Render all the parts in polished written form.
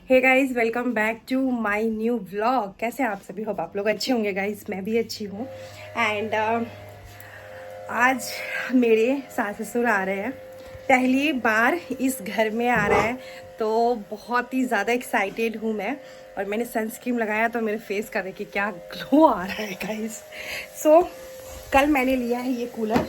Hey guys, welcome back to my new vlog. कैसे हैं आप सभी? होप आप लोग अच्छे होंगे गाइस। मैं भी अच्छी हूँ। एंड आज मेरे सास ससुर आ रहे हैं, पहली बार इस घर में आ रहे हैं, तो बहुत ही ज़्यादा एक्साइटेड हूँ मैं। और मैंने सनस्क्रीन लगाया तो मेरे फेस का देखिए क्या ग्लो आ रहा है गाइस। सो कल मैंने लिया है ये कूलर,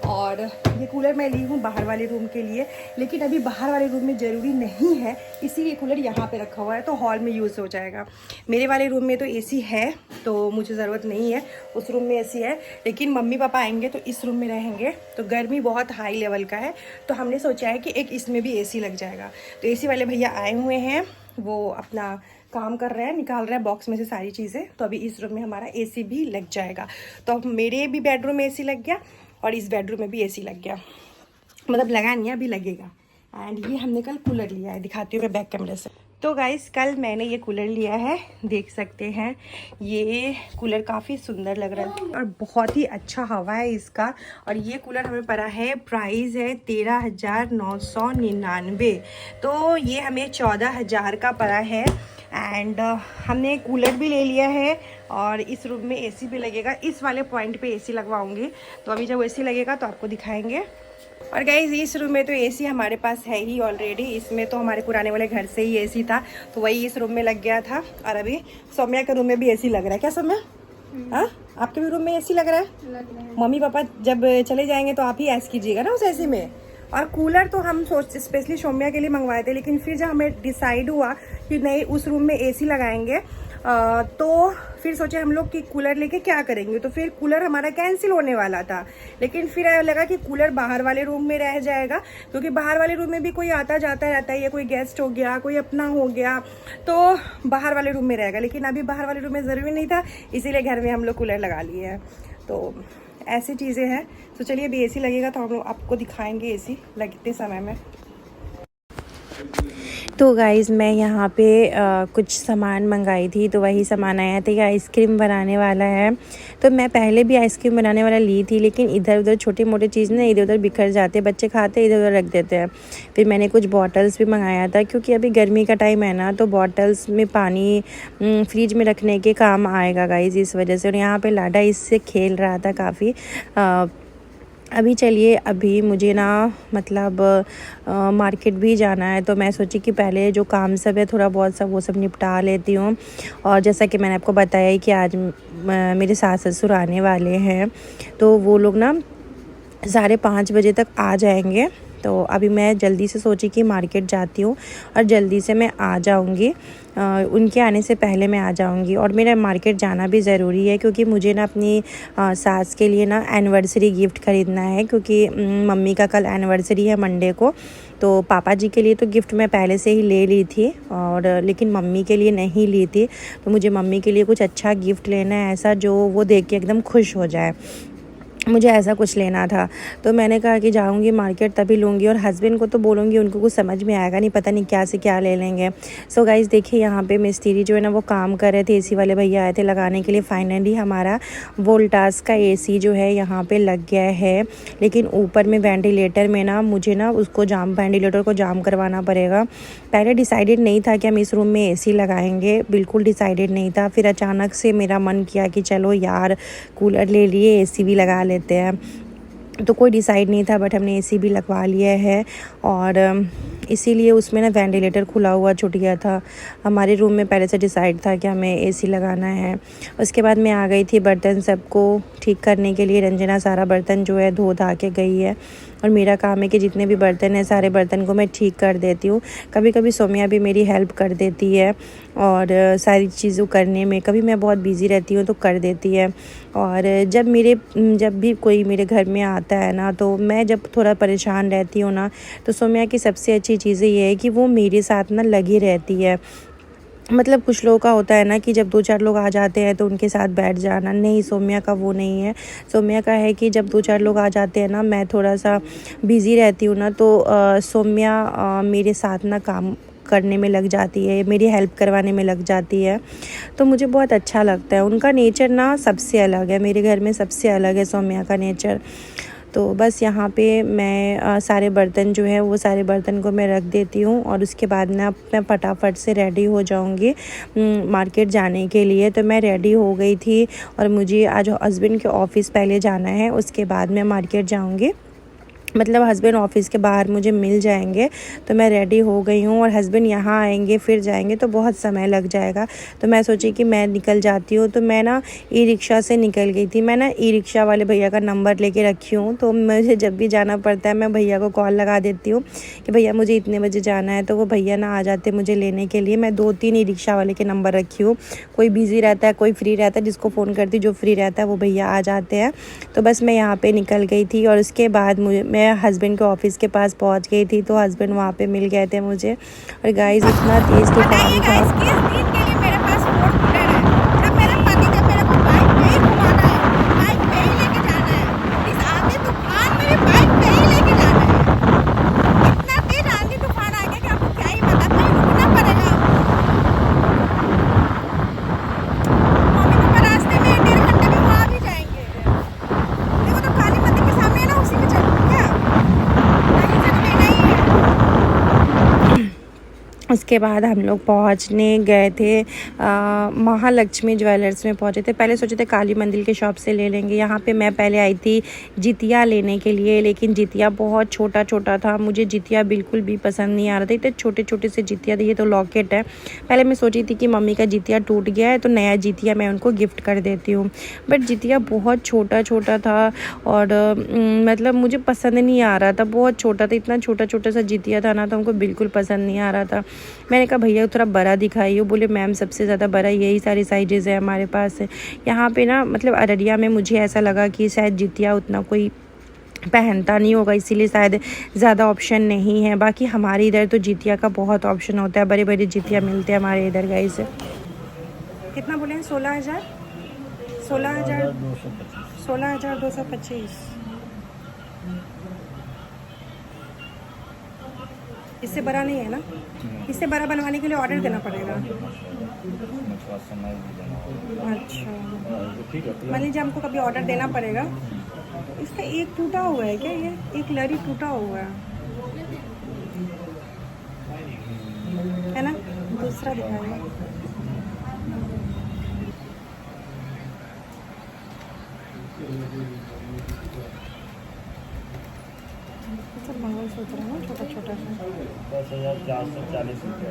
और ये कूलर मैं ली हूँ बाहर वाले रूम के लिए, लेकिन अभी बाहर वाले रूम में ज़रूरी नहीं है, इसीलिए कूलर यहाँ पे रखा हुआ है, तो हॉल में यूज़ हो जाएगा। मेरे वाले रूम में तो एसी है, तो मुझे ज़रूरत नहीं है। उस रूम में एसी है, लेकिन मम्मी पापा आएंगे तो इस रूम में रहेंगे, तो गर्मी बहुत हाई लेवल का है, तो हमने सोचा है कि एक इसमें भी एसी लग जाएगा। तो एसी वाले भैया आए हुए हैं, वो अपना काम कर रहे हैं, निकाल रहे हैं बॉक्स में से सारी चीज़ें। तो अभी इस रूम में हमारा एसी भी लग जाएगा। तो अब मेरे भी बेडरूम में एसी लग गया और इस बेडरूम में भी एसी लग गया, मतलब लगा नहीं है, अभी लगेगा। एंड ये हमने कल कूलर लिया है, दिखाती हूँ मैं बैक कैमरे से। तो गाइस, कल मैंने ये कूलर लिया है, देख सकते हैं। ये कूलर काफ़ी सुंदर लग रहा है और बहुत ही अच्छा हवा है इसका। और ये कूलर हमें पड़ा है, प्राइस है 13,999। तो ये हमें 14,000 का पड़ा है। एंड हमने कूलर भी ले लिया है और इस रूम में एसी भी लगेगा। इस वाले पॉइंट पे एसी लगवाऊंगी, तो अभी जब एसी लगेगा तो आपको दिखाएंगे। और गाइज, इस रूम में तो एसी हमारे पास है ही ऑलरेडी। इसमें तो हमारे पुराने वाले घर से ही एसी था, तो वही इस रूम में लग गया था। और अभी सौम्या के रूम में भी एसी लग रहा है। क्या सौम्या? हाँ, आपके भी रूम में एसी लग रहा है? मम्मी पापा जब चले जाएंगे तो आप ही ऐश कीजिएगा ना उस एसी में। और कूलर तो हम सोच स्पेशली सौम्या के लिए मंगवाए थे, लेकिन फिर जब हमें डिसाइड हुआ कि नहीं उस रूम में एसी लगाएंगे, तो फिर सोचे हम लोग कि कूलर लेके क्या करेंगे, तो फिर कूलर हमारा कैंसिल होने वाला था। लेकिन फिर लगा कि कूलर बाहर वाले रूम में रह जाएगा, क्योंकि बाहर वाले रूम में भी कोई आता जाता रहता है, या कोई गेस्ट हो गया, कोई अपना हो गया, तो बाहर वाले रूम में रहेगा। लेकिन अभी बाहर वाले रूम में ज़रूरी नहीं था, इसीलिए घर में हम लोग कूलर लगा लिए हैं। तो ऐसी चीज़ें हैं। तो चलिए, अभी एसी लगेगा तो हम लोग आपको दिखाएंगे एसी लगते समय में। तो गाइज़, मैं यहाँ पे कुछ सामान मंगाई थी, तो वही सामान आया था। ये आइसक्रीम बनाने वाला है। तो मैं पहले भी आइसक्रीम बनाने वाला ली थी, लेकिन इधर उधर छोटी मोटी चीज़ ना इधर उधर बिखर जाते, बच्चे खाते इधर उधर रख देते हैं। फिर मैंने कुछ बॉटल्स भी मंगाया था, क्योंकि अभी गर्मी का टाइम है ना, तो बॉटल्स में पानी फ्रिज में रखने के काम आएगा गाइज़, इस वजह से। और यहाँ पर लाडा इससे खेल रहा था काफ़ी। अभी चलिए, अभी मुझे ना मतलब मार्केट भी जाना है, तो मैं सोची कि पहले जो काम सब है थोड़ा बहुत सब वो सब निपटा लेती हूँ। और जैसा कि मैंने आपको बताया ही कि आज मेरे सास ससुर आने वाले हैं, तो वो लोग ना 5:30 बजे तक आ जाएंगे। तो अभी मैं जल्दी से सोची कि मार्केट जाती हूँ और जल्दी से मैं आ जाऊँगी, उनके आने से पहले मैं आ जाऊँगी। और मेरा मार्केट जाना भी ज़रूरी है, क्योंकि मुझे ना अपनी सास के लिए ना एनिवर्सरी गिफ्ट ख़रीदना है, क्योंकि मम्मी का कल एनिवर्सरी है मंडे को। तो पापा जी के लिए तो गिफ्ट मैं पहले से ही ले ली थी, और लेकिन मम्मी के लिए नहीं ली थी। तो मुझे मम्मी के लिए कुछ अच्छा गिफ्ट लेना है, ऐसा जो वो देख के एकदम खुश हो जाए, मुझे ऐसा कुछ लेना था। तो मैंने कहा कि जाऊंगी मार्केट तभी लूँगी। और हस्बैंड को तो बोलूँगी, उनको कुछ समझ में आएगा नहीं, पता नहीं क्या से क्या ले लेंगे। सो गाइस, देखिए यहाँ पे मिस्त्री जो है ना वो काम कर रहे थे, एसी वाले भैया आए थे लगाने के लिए। फाइनली हमारा वोल्टास का एसी जो है यहाँ पे लग गया है, लेकिन ऊपर में वेंटिलेटर में ना मुझे ना उसको वेंटिलेटर को जाम करवाना पड़ेगा। पहले डिसाइडेड नहीं था कि हम इस रूम में एसी लगाएंगे, बिल्कुल डिसाइडेड नहीं था। फिर अचानक से मेरा मन किया कि चलो यार, कूलर ले लिए, एसी भी लगा लेते हैं। तो कोई डिसाइड नहीं था, बट हमने एसी भी लगवा लिया है। और इसीलिए उसमें ना वेंटिलेटर खुला हुआ छूट गया था। हमारे रूम में पहले से डिसाइड था कि हमें एसी लगाना है। उसके बाद मैं आ गई थी बर्तन सबको ठीक करने के लिए। रंजना सारा बर्तन जो है धो धा के गई है, और मेरा काम है कि जितने भी बर्तन हैं सारे बर्तन को मैं ठीक कर देती हूँ। कभी कभी सौम्या भी मेरी हेल्प कर देती है, और सारी चीज़ों करने में कभी मैं बहुत बिज़ी रहती हूँ तो कर देती है। और जब भी कोई मेरे घर में आता है ना, तो मैं जब थोड़ा परेशान रहती हूँ ना, तो सौम्या की सबसे अच्छी चीज़ें ये है कि वो मेरे साथ ना लगी रहती है। मतलब कुछ लोगों का होता है ना कि जब 2-4 लोग आ जाते हैं तो उनके साथ बैठ जाना, नहीं, सौम्या का वो नहीं है। सौम्या का है कि जब 2-4 लोग आ जाते हैं ना, मैं थोड़ा सा बिज़ी रहती हूँ ना, तो सौम्या मेरे साथ ना काम करने में लग जाती है, मेरी हेल्प करवाने में लग जाती है। तो मुझे बहुत अच्छा लगता है। उनका नेचर ना सबसे अलग है, मेरे घर में सबसे अलग है सौम्या का नेचर। तो बस यहाँ पे मैं सारे बर्तन जो है वो सारे बर्तन को मैं रख देती हूँ और उसके बाद ना मैं फटाफट से रेडी हो जाऊँगी मार्केट जाने के लिए। तो मैं रेडी हो गई थी और मुझे आज हस्बैंड के ऑफ़िस पहले जाना है, उसके बाद मैं मार्केट जाऊँगी। मतलब हस्बैंड ऑफिस के बाहर मुझे मिल जाएंगे। तो मैं रेडी हो गई हूँ और हस्बैंड यहाँ आएंगे फिर जाएंगे तो बहुत समय लग जाएगा। तो मैं सोची कि मैं निकल जाती हूँ। तो मैं ना ई रिक्शा से निकल गई थी। मैं ना ई रिक्शा वाले भैया का नंबर लेके रखी हूँ, तो मुझे जब भी जाना पड़ता है मैं भैया को कॉल लगा देती हूँ कि भैया मुझे इतने बजे जाना है, तो वो भैया ना आ जाते मुझे लेने के लिए। मैं 2-3 ई रिक्शा वाले के नंबर रखी हूँ, कोई बिज़ी रहता है, कोई फ्री रहता है, जिसको फ़ोन करती जो फ्री रहता है वो भैया आ जाते हैं। तो बस मैं यहाँ पर निकल गई थी और उसके बाद मैं हस्बैंड के ऑफिस के पास पहुँच गई थी। तो हस्बैंड वहाँ पे मिल गए थे मुझे और गाइस इतना तेज़ तूफान था। उसके बाद हम लोग पहुँचने गए थे महालक्ष्मी ज्वेलर्स में पहुँचे थे। पहले सोचे थे काली मंदिर के शॉप से ले लेंगे। यहाँ पे मैं पहले आई थी जितिया लेने के लिए, लेकिन जितिया बहुत छोटा छोटा था। मुझे जितिया बिल्कुल भी पसंद नहीं आ रहा था, इतने छोटे छोटे से जितिया थे। ये तो लॉकेट है। पहले मैं सोची थी कि मम्मी का जितिया टूट गया है तो नया जितिया मैं उनको गिफ्ट कर देती हूँ, बट जितिया बहुत छोटा छोटा था और मतलब मुझे पसंद नहीं आ रहा था, बहुत छोटा था। इतना छोटा छोटा सा जितिया था ना, तो हमको बिल्कुल पसंद नहीं आ रहा था। मैंने कहा भैया थोड़ा बड़ा दिखाइए। बोले मैम सबसे ज़्यादा बड़ा यही सारी साइजेज़ है हमारे पास है। यहाँ पे ना मतलब अररिया में मुझे ऐसा लगा कि शायद जितिया उतना कोई पहनता नहीं होगा, इसीलिए शायद ज़्यादा ऑप्शन नहीं है। बाकी हमारे इधर तो जितिया का बहुत ऑप्शन होता है, बड़े बड़े जितिया मिलते हैं हमारे इधर। गाइस कितना बोले हैं? 16,000 16,225। इससे बड़ा नहीं है ना? इससे बड़ा बनवाने के लिए ऑर्डर देना पड़ेगा। अच्छा, मान लीजिए हमको कभी ऑर्डर देना पड़ेगा। इसका एक टूटा हुआ है क्या? ये एक लरी टूटा हुआ है ना? दूसरा दिखाएगा। सब मंगलसूत्र है ना, छोटा छोटा सा। 10,440 रुपये।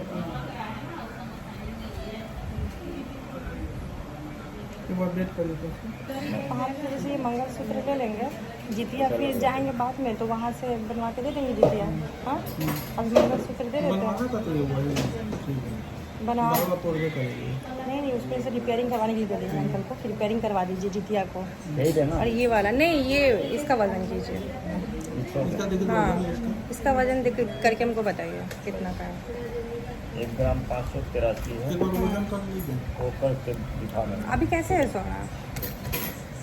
आप जैसे ये मंगलसूत्र ले लेंगे, जितिया फिर जाएंगे बाद में तो वहाँ से बनवा के दे देंगे जितिया। हाँ, अब मंगलसूत्र दे देते हैं। बनवा नहीं, उसमें से रिपेयरिंग करवाने के लिए दे दीजिए अंकल को, फिर रिपेयरिंग करवा दीजिए जितिया को। और ये वाला नहीं, ये इसका वजन कीजिए। हाँ, इसका वजन देख करके हमको बताइए कितना का है। 1 ग्राम 583 है। होकर के दिखा दें। अभी कैसे है सोना?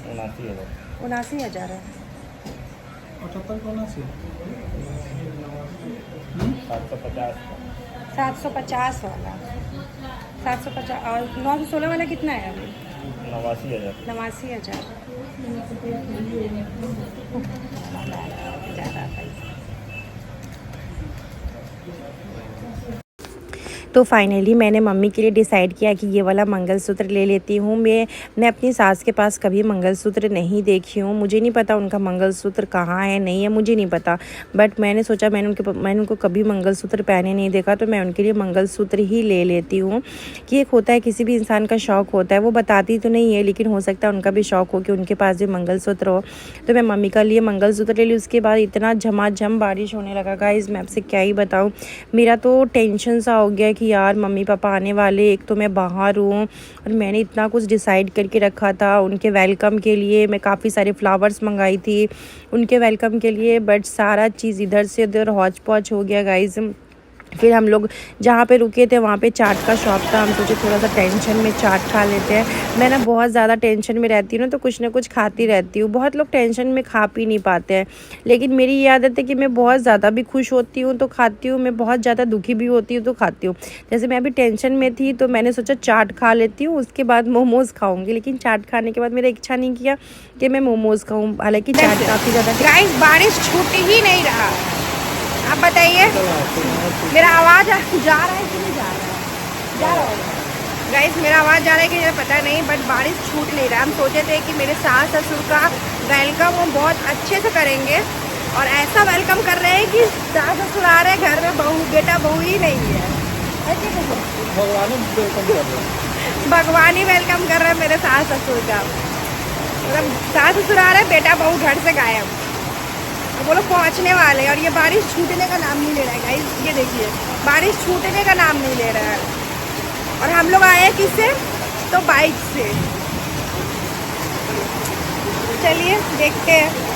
79,000। 79,000 है। 750 वाला 750 और 916 वाला कितना है अभी? 89,000। 89,000 ज़्यादा पैसा। तो फाइनली मैंने मम्मी के लिए डिसाइड किया कि ये वाला मंगलसूत्र ले लेती हूँ। मैं अपनी सास के पास कभी मंगलसूत्र नहीं देखी हूँ, मुझे नहीं पता उनका मंगलसूत्र कहाँ है नहीं है, मुझे नहीं पता। बट मैंने सोचा मैंने उनको कभी मंगलसूत्र पहने नहीं देखा, तो मैं उनके लिए मंगलसूत्र ही ले लेती हूँ। कि एक होता है किसी भी इंसान का शौक़ होता है, वो बताती तो नहीं है लेकिन हो सकता है उनका भी शौक़ हो कि उनके पास भी मंगलसूत्र हो। तो मैं मम्मी का लिए मंगलसूत्र ले ली। उसके बाद इतना झमाझम बारिश होने लगा गाइस, मैं आपसे क्या ही बताऊँ। मेरा तो टेंशन सा हो गया कि यार मम्मी पापा आने वाले, एक तो मैं बाहर हूँ और मैंने इतना कुछ डिसाइड करके रखा था उनके वेलकम के लिए। मैं काफ़ी सारे फ्लावर्स मंगाई थी उनके वेलकम के लिए, बट सारा चीज़ इधर से उधर हौच पौच हो गया गाइस। फिर हम लोग जहाँ पे रुके थे वहाँ पे चाट का शॉप था। हम सोचे थोड़ा सा टेंशन में चाट खा लेते हैं। मैं ना बहुत ज़्यादा टेंशन में रहती हूँ ना, तो कुछ ना कुछ खाती रहती हूँ। बहुत लोग टेंशन में खा पी नहीं पाते हैं, लेकिन मेरी ये आदत है कि मैं बहुत ज़्यादा भी खुश होती हूँ तो खाती हूँ, मैं बहुत ज़्यादा दुखी भी होती हूँ तो खाती हूँ। जैसे मैं अभी टेंशन में थी तो मैंने सोचा चाट खा लेती हूँ, उसके बाद मोमोज़ खाऊँगी, लेकिन चाट खाने के बाद मेरा इच्छा नहीं किया कि मैं मोमोज़ खाऊँ, हालाँकि चाट काफ़ी ज़्यादा। गाइस बारिश छूट ही नहीं रहा, आप बताइए मेरा आवाज़ जा रहा है कि नहीं जा रहा है? जा रहा है गाइस, मेरा आवाज़ जा रहा है कि मुझे पता नहीं, बट बारिश छूट नहीं रहा। हम सोचे थे कि मेरे सास ससुर का वेलकम वो बहुत अच्छे से करेंगे, और ऐसा वेलकम कर रहे हैं कि सास ससुर आ रहे हैं, घर में बहू बेटा बहू ही नहीं है। भगवान ही वेलकम कर रहे हैं मेरे सास ससुर का। मतलब सास ससुर आ रहे हैं, बेटा बहू घर से गायब, वो लोग पहुँचने वाले हैं। और ये बारिश छूटने का नाम नहीं ले रहा है गाइस, ये देखिए बारिश छूटने का नाम नहीं ले रहा है। और हम लोग आए हैं किससे, तो बाइक से। चलिए देखते हैं।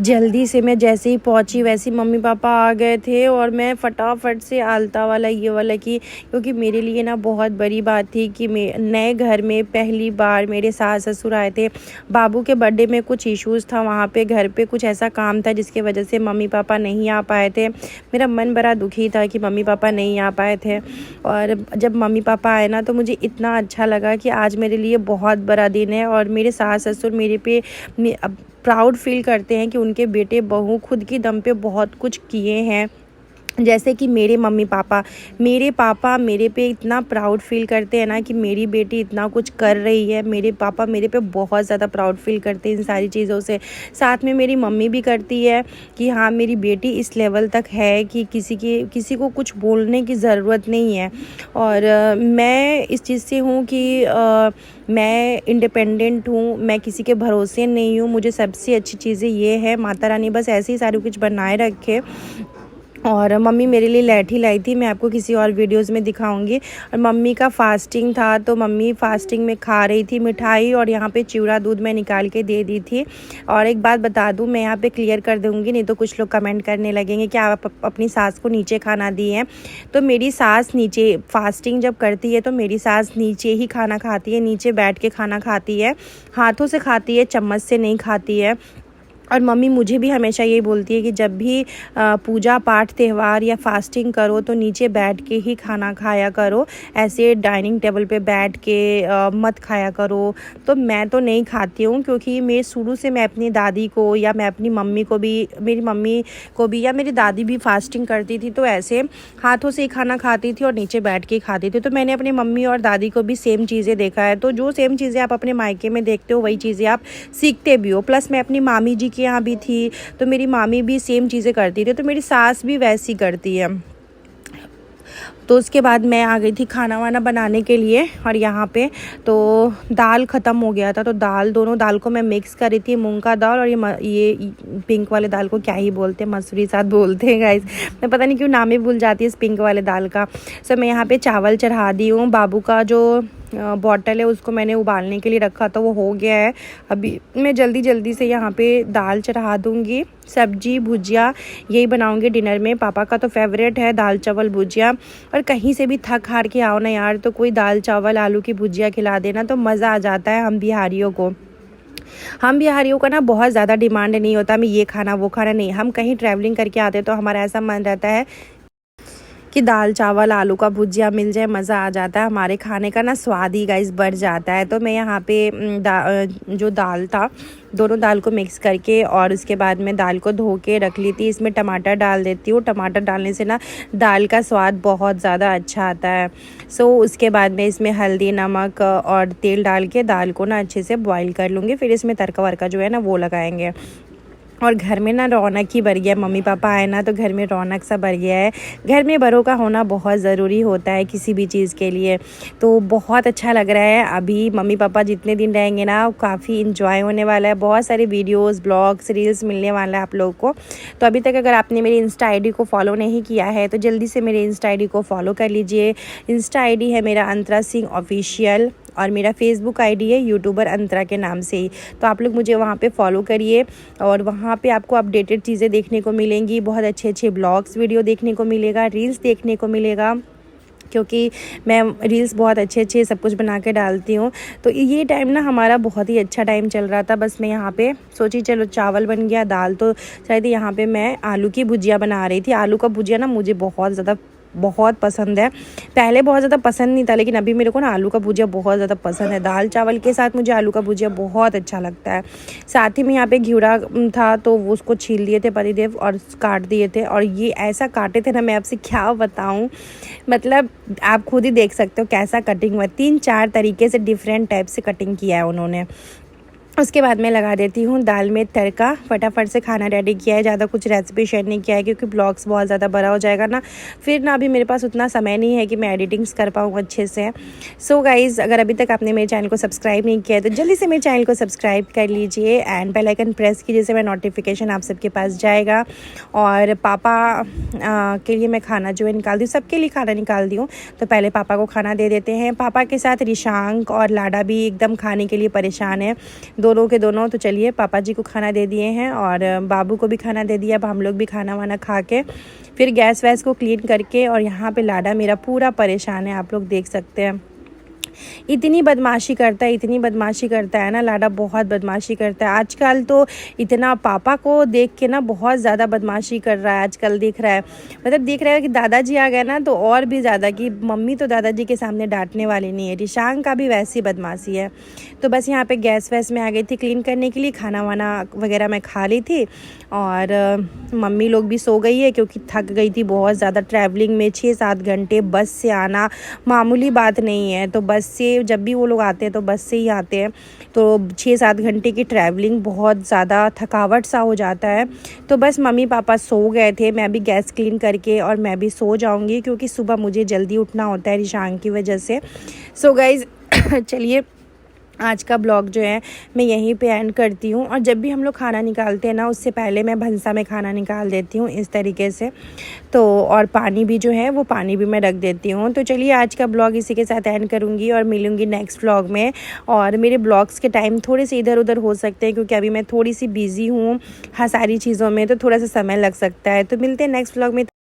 जल्दी से मैं जैसे ही पहुंची वैसे ही मम्मी पापा आ गए थे, और मैं फटाफट से आलता वाला ये वाला की, क्योंकि मेरे लिए ना बहुत बड़ी बात थी कि मैं नए घर में पहली बार मेरे सास ससुर आए थे। बाबू के बर्थडे में कुछ इश्यूज़ था वहाँ पे, घर पे कुछ ऐसा काम था जिसके वजह से मम्मी पापा नहीं आ पाए थे। मेरा मन बड़ा दुखी था कि मम्मी पापा नहीं आ पाए थे, और जब मम्मी पापा आए ना तो मुझे इतना अच्छा लगा कि आज मेरे लिए बहुत बड़ा दिन है। और मेरे सास ससुर मेरे पे प्राउड फील करते हैं कि उनके बेटे बहू खुद की दम पे बहुत कुछ किए हैं। जैसे कि मेरे मम्मी पापा मेरे पे इतना प्राउड फील करते हैं ना कि मेरी बेटी इतना कुछ कर रही है। मेरे पापा मेरे पे बहुत ज़्यादा प्राउड फील करते हैं इन सारी चीज़ों से। साथ में मेरी मम्मी भी करती है कि हाँ मेरी बेटी इस लेवल तक है कि किसी को कुछ बोलने की ज़रूरत नहीं है। और मैं इस चीज़ से हूँ कि मैं इंडिपेंडेंट हूँ, मैं किसी के भरोसे नहीं हूँ। मुझे सबसे अच्छी चीज़ें ये है, माता रानी बस ऐसे ही सारी कुछ बनाए रखे। और मम्मी मेरे लिए लैठी लाई थी, मैं आपको किसी और वीडियोस में दिखाऊंगी। और मम्मी का फास्टिंग था तो मम्मी फास्टिंग में खा रही थी मिठाई, और यहाँ पे चिवड़ा दूध में निकाल के दे दी थी। और एक बात बता दूँ, मैं यहाँ पे क्लियर कर दूँगी, नहीं तो कुछ लोग कमेंट करने लगेंगे कि आप अपनी सास को नीचे खाना दिए हैं। तो मेरी सास नीचे फास्टिंग जब करती है तो मेरी सास नीचे ही खाना खाती है, नीचे बैठ के खाना खाती है, हाथों से खाती है, चम्मच से नहीं खाती है। और मम्मी मुझे भी हमेशा यही बोलती है कि जब भी पूजा पाठ त्यौहार या फास्टिंग करो तो नीचे बैठ के ही खाना खाया करो, ऐसे डाइनिंग टेबल पे बैठ के मत खाया करो। तो मैं तो नहीं खाती हूँ, क्योंकि मैं शुरू से मैं अपनी दादी को या मैं अपनी मम्मी को भी, मेरी मम्मी को भी या मेरी दादी भी फास्टिंग करती थी तो ऐसे हाथों से ही खाना खाती थी और नीचे बैठ के खाती थी। तो मैंने अपनी मम्मी और दादी को भी सेम चीज़ें देखा है। तो जो सेम चीज़ें आप अपने मायके में देखते हो वही चीज़ें आप सीखते भी हो। प्लस मैं अपनी मामी जी के यहाँ भी थी तो मेरी मामी भी सेम चीज़ें करती थी, तो मेरी सास भी वैसी करती है। तो उसके बाद मैं आ गई थी खाना वाना बनाने के लिए, और यहाँ पे तो दाल ख़त्म हो गया था, तो दोनों दाल को मैं मिक्स कर रही थी, मूंग का दाल और ये पिंक वाले दाल को क्या ही बोलते हैं, मसूरी साथ बोलते हैं गाइस, मैं पता नहीं क्यों नाम ही भूल जाती है इस पिंक वाले दाल का। सो मैं यहाँ पे चावल चढ़ा दी हूँ। बाबू का जो बॉटल है उसको मैंने उबालने के लिए रखा था, वो हो गया है। अभी मैं जल्दी से यहाँ पे दाल चढ़ा दूँगी, सब्जी भुजिया यही बनाऊँगी डिनर में। पापा का तो फेवरेट है दाल चावल भुजिया। और कहीं से भी थक हार के आओ ना यार, तो कोई दाल चावल आलू की भुजिया खिला देना तो मज़ा आ जाता है। हम बिहारियों का ना बहुत ज़्यादा डिमांड नहीं होता हमें ये खाना वो खाना, नहीं। हम कहीं ट्रैवलिंग करके आते तो हमारा ऐसा मन रहता है कि दाल चावल आलू का भुजिया मिल जाए, मज़ा आ जाता है, हमारे खाने का ना स्वाद ही गाइस बढ़ जाता है। तो मैं यहाँ पे जो दाल था दोनों दाल को मिक्स करके और उसके बाद में दाल को धो के रख ली थी। इसमें टमाटर डाल देती हूँ, टमाटर डालने से ना दाल का स्वाद बहुत ज़्यादा अच्छा आता है। सो उसके बाद में इसमें हल्दी नमक और तेल डाल के दाल को ना अच्छे से बॉईल कर लूँगी। फिर इसमें तड़का वड़का जो है ना वो लगाएंगे। और घर में ना रौनक ही बढ़ गया, मम्मी पापा आए ना तो घर में रौनक सा बढ़ गया है। घर में बड़ों का होना बहुत ज़रूरी होता है किसी भी चीज़ के लिए, तो बहुत अच्छा लग रहा है। अभी मम्मी पापा जितने दिन रहेंगे ना काफ़ी इंजॉय होने वाला है, बहुत सारे वीडियोस ब्लॉग्स रील्स मिलने वाला है आप लोगों को। तो अभी तक अगर आपने मेरी इंस्टा ID को फॉलो नहीं किया है तो जल्दी से मेरे इंस्टा ID को फॉलो कर लीजिए। इंस्टा ID है मेरा अंतरा सिंह ऑफिशियल, और मेरा फेसबुक आईडी है यूट्यूबर अंतरा के नाम से ही। तो आप लोग मुझे वहाँ पे फॉलो करिए और वहाँ पे आपको अपडेटेड चीज़ें देखने को मिलेंगी, बहुत अच्छे अच्छे ब्लॉग्स वीडियो देखने को मिलेगा, रील्स देखने को मिलेगा, क्योंकि मैं रील्स बहुत अच्छे अच्छे सब कुछ बना के डालती हूँ। तो ये टाइम ना हमारा बहुत ही अच्छा टाइम चल रहा था। बस मैं यहाँ पे सोची चलो चावल बन गया, दाल तो शायद यहाँ पे मैं आलू की भुजिया बना रही थी। आलू का भुजिया ना मुझे बहुत पसंद है। पहले बहुत ज़्यादा पसंद नहीं था, लेकिन अभी मेरे को ना आलू का भुजिया बहुत ज़्यादा पसंद है। दाल चावल के साथ मुझे आलू का भुजिया बहुत अच्छा लगता है। साथ ही में यहाँ पे घिउरा था तो वो उसको छील दिए थे पतिदेव और काट दिए थे, और ये ऐसा काटे थे ना, मैं आपसे क्या बताऊँ, मतलब आप खुद ही देख सकते हो कैसा कटिंग हुआ। 3-4 तरीके से डिफरेंट टाइप से कटिंग किया है उन्होंने। उसके बाद मैं लगा देती हूँ दाल में तड़का। फटाफट से खाना रेडी किया है, ज़्यादा कुछ रेसिपी शेयर नहीं किया है क्योंकि ब्लॉग्स बहुत ज़्यादा बड़ा हो जाएगा ना, फिर ना अभी मेरे पास उतना समय नहीं है कि मैं एडिटिंग्स कर पाऊँ अच्छे से। सो गाइज़, अगर अभी तक आपने मेरे चैनल को सब्सक्राइब नहीं किया है तो जल्दी से मेरे चैनल को सब्सक्राइब कर लीजिए एंड बेल आइकन प्रेस कीजिए, जिससे मेरा नोटिफिकेशन आप सबके पास जाएगा। और पापा के लिए मैं खाना जो है निकाल दी हूँ, सबके लिए खाना निकाल दी हूँ। तो पहले पापा को खाना दे देते हैं। पापा के साथ रिशांक और लाडा भी एकदम खाने के लिए परेशान है, दोनों के दोनों। तो चलिए पापा जी को खाना दे दिए हैं और बाबू को भी खाना दे दिया। अब हम लोग भी खाना वाना खा के फिर गैस वैस को क्लीन करके, और यहाँ पे लाडा मेरा पूरा परेशान है, आप लोग देख सकते हैं। इतनी बदमाशी करता है ना लाडा, बहुत बदमाशी करता है आजकल। तो इतना पापा को देख के ना बहुत ज़्यादा बदमाशी कर रहा है आजकल, दिख रहा है, मतलब दिख रहा है कि दादाजी आ गए ना तो और भी ज़्यादा, कि मम्मी तो दादाजी के सामने डांटने वाली नहीं है। रिशांक का भी वैसी बदमाशी है। तो बस यहाँ पे गैस वैस में आ गई थी क्लीन करने के लिए, खाना वाना वगैरह मैं खा ली थी और मम्मी लोग भी सो गई है क्योंकि थक गई थी बहुत ज़्यादा। ट्रैवलिंग में 6-7 घंटे बस से आना मामूली बात नहीं है। तो बस से जब भी वो लोग आते हैं तो बस से ही आते हैं, तो 6-7 घंटे की ट्रैवलिंग बहुत ज़्यादा थकावट सा हो जाता है। तो बस मम्मी पापा सो गए थे, मैं भी गैस क्लीन करके और मैं भी सो जाऊंगी क्योंकि सुबह मुझे जल्दी उठना होता है रिशांक की वजह से। सो गाइज़ चलिए आज का ब्लॉग जो है मैं यहीं पे एंड करती हूँ। और जब भी हम लोग खाना निकालते हैं ना, उससे पहले मैं भंसा में खाना निकाल देती हूँ इस तरीके से। तो और पानी भी जो है वो पानी भी मैं रख देती हूँ। तो चलिए आज का ब्लॉग इसी के साथ एंड करूँगी और मिलूँगी नेक्स्ट ब्लॉग में। और मेरे ब्लॉग्स के टाइम थोड़े से इधर उधर हो सकते हैं क्योंकि अभी मैं थोड़ी सी बिज़ी हूँ, हाँ, सारी चीज़ों में, तो थोड़ा सा समय लग सकता है। तो मिलते हैं नेक्स्ट ब्लॉग में।